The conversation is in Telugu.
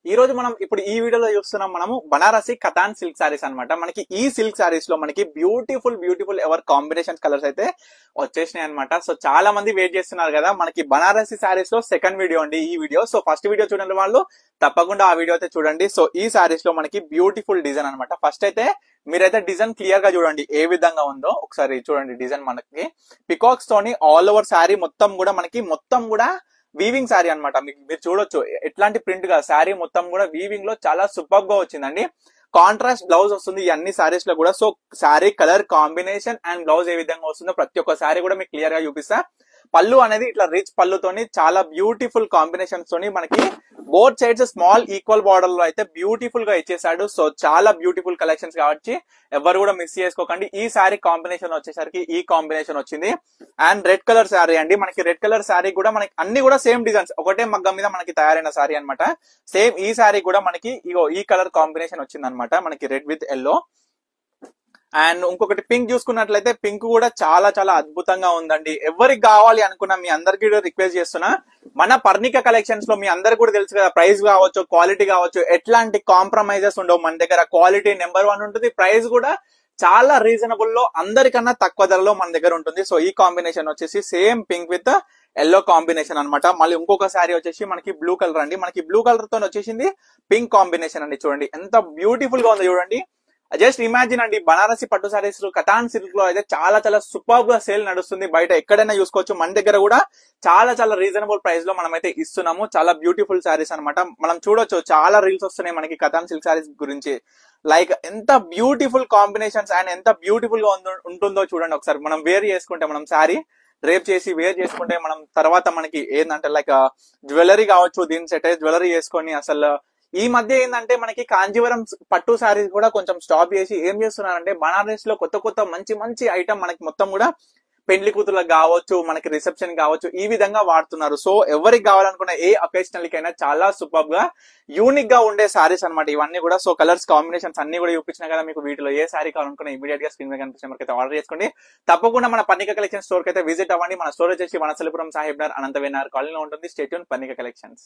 ఈ రోజు మనం ఇప్పుడు ఈ వీడియోలో చూస్తున్నాం మనము బనారసి కతాన్ సిల్క్ సారీస్ అన్నమాట. మనకి ఈ సిల్క్ సారీస్ లో మనకి బ్యూటిఫుల్ ఎవర్ కాంబినేషన్ కలర్స్ అయితే వచ్చేసినాయి అన్నమాట. సో చాలా మంది వెయిట్ చేస్తున్నారు కదా, మనకి బనారసి సారీస్ లో సెకండ్ వీడియో అండి ఈ వీడియో. సో ఫస్ట్ వీడియో చూడండి వాళ్ళు తప్పకుండా ఆ వీడియో అయితే చూడండి. సో ఈ సారీస్ లో మనకి బ్యూటిఫుల్ డిజైన్ అన్నమాట. ఫస్ట్ అయితే మీరైతే డిజైన్ క్లియర్ గా చూడండి ఏ విధంగా ఉందో ఒకసారి చూడండి. డిజైన్ మనకి పికాక్స్ తోని ఆల్ ఓవర్ సారీ మొత్తం కూడా మనకి మొత్తం కూడా వీవింగ్ శారీ అనమాట. మీరు చూడొచ్చు ఎట్లాంటి ప్రింట్ గా శారీ మొత్తం కూడా వీవింగ్ లో చాలా సూపర్ గా వచ్చిందండి. కాంట్రాస్ట్ బ్లౌజ్ వస్తుంది ఈ అన్ని సారీస్ లో కూడా. So sari colour combination and blouse ఏ విధంగా వస్తుందో ప్రతి ఒక్క శారీ కూడా మీకు క్లియర్ గా చూపిస్తా. పళ్ళు అనేది ఇట్లా రిచ్ పళ్ళుతోని చాలా బ్యూటిఫుల్ కాంబినేషన్స్ తోని మనకి both sides small equal border లో అయితే బ్యూటిఫుల్ గా ఇచ్చేసాడు. సో చాలా బ్యూటిఫుల్ కలెక్షన్స్ కాబట్టి ఎవరు కూడా మిస్ చేసుకోకండి. ఈ శారీ కాంబినేషన్ వచ్చేసరికి ఈ కాంబినేషన్ వచ్చింది అండ్ రెడ్ కలర్ శారీ అండి. మనకి రెడ్ కలర్ శారీ కూడా మనకి అన్ని కూడా సేమ్ డిజైన్స్, ఒకటే మగ్గం మీద మనకి తయారైన శారీ అనమాట. సేమ్ ఈ శారీ కూడా మనకి ఈ కలర్ కాంబినేషన్ వచ్చింది అనమాట, మనకి రెడ్ విత్ ఎల్లో. అండ్ ఇంకొకటి పింక్ చూసుకున్నట్లయితే పింక్ కూడా చాలా చాలా అద్భుతంగా ఉందండి. ఎవరికి కావాలి అనుకున్నా మీ అందరికి రిక్వెస్ట్ చేస్తున్నా, మన పర్ణిక కలెక్షన్స్ లో మీ అందరికి కూడా తెలుసు కదా, ప్రైస్ కావచ్చు క్వాలిటీ కావచ్చు ఎట్లాంటి కాంప్రమైజెస్ ఉండవు మన దగ్గర. క్వాలిటీ నెంబర్ 1 ఉంటుంది, ప్రైస్ కూడా చాలా రీజనబుల్ లో అందరికన్నా తక్కువ ధరలో మన దగ్గర ఉంటుంది. సో ఈ కాంబినేషన్ వచ్చేసి same pink with yellow combination అనమాట. మళ్ళీ ఇంకొక శారీ వచ్చేసి మనకి బ్లూ కలర్ అండి. మనకి బ్లూ కలర్ తో వచ్చేసింది పింక్ కాంబినేషన్ అండి. చూడండి ఎంత బ్యూటిఫుల్ గా ఉంది చూడండి. జస్ట్ ఇమాజిన్ అండి, బనారసి పట్టు సారీస్ కతాన్ సిల్క్ లో అయితే చాలా చాలా సూపర్ గా సేల్ నడుస్తుంది. బయట ఎక్కడైనా చూసుకోవచ్చు, మన దగ్గర కూడా చాలా చాలా రీజనబుల్ ప్రైస్ లో మనం అయితే ఇస్తున్నాము. చాలా బ్యూటిఫుల్ సారీస్ అనమాట. మనం చూడొచ్చు చాలా రీల్స్ వస్తున్నాయి మనకి కతాన్ సిల్క్ సారీస్ గురించి. లైక్ ఎంత బ్యూటిఫుల్ కాంబినేషన్స్ అండ్ ఎంత బ్యూటిఫుల్ గా ఉంటుందో చూడండి ఒకసారి. మనం వేర్ చేసుకుంటే, మనం శారీ రేప్ చేసి వేర్ చేసుకుంటే మనం తర్వాత మనకి ఏంటంటే లైక్ జ్యువెలరీ కావచ్చు, దీని సెట్ అయ్యే జ్యువెలరీ చేసుకొని అసలు ఈ మధ్య ఏంటంటే మనకి కాంజీవరం పట్టు సారీస్ కూడా కొంచెం స్టాప్ చేసి ఏం చేస్తున్నారంటే బనారస్ లో కొత్త కొత్త మంచి మంచి ఐటమ్ మనకి మొత్తం కూడా పెళ్లి కూతుర్లకు కావచ్చు, మనకి రిసెప్షన్ కావచ్చు, ఈ విధంగా వాడుతున్నారు. సో ఎవరికి కావాలనుకున్న ఏ అకేషనల్ కైనా చాలా సూపర్ గా యూనిక్ గా ఉండే సారీస్ అనమాట ఇవన్నీ కూడా. సో కలర్స్ కాంబినేషన్స్ అన్ని కూడా చూపించినా కదా మీకు. వీటిలో ఏ సారీ కావాలనుకున్నా ఇమీడియట్ గా స్క్రీన్ మీద కనిపించిన మనకైతే ఆర్డర్ చేసుకోండి. తప్పకుండా మన పర్ణిక కలెక్షన్ స్టోర్ కి అయితే విజిట్ అవ్వండి. మన స్టోర్ వచ్చేసి వనస్థలిపురం సాహిబ్ నగర్ అనంత వినార్ కాలనీలో ఉంటుంది. Stay tune Parnika collections.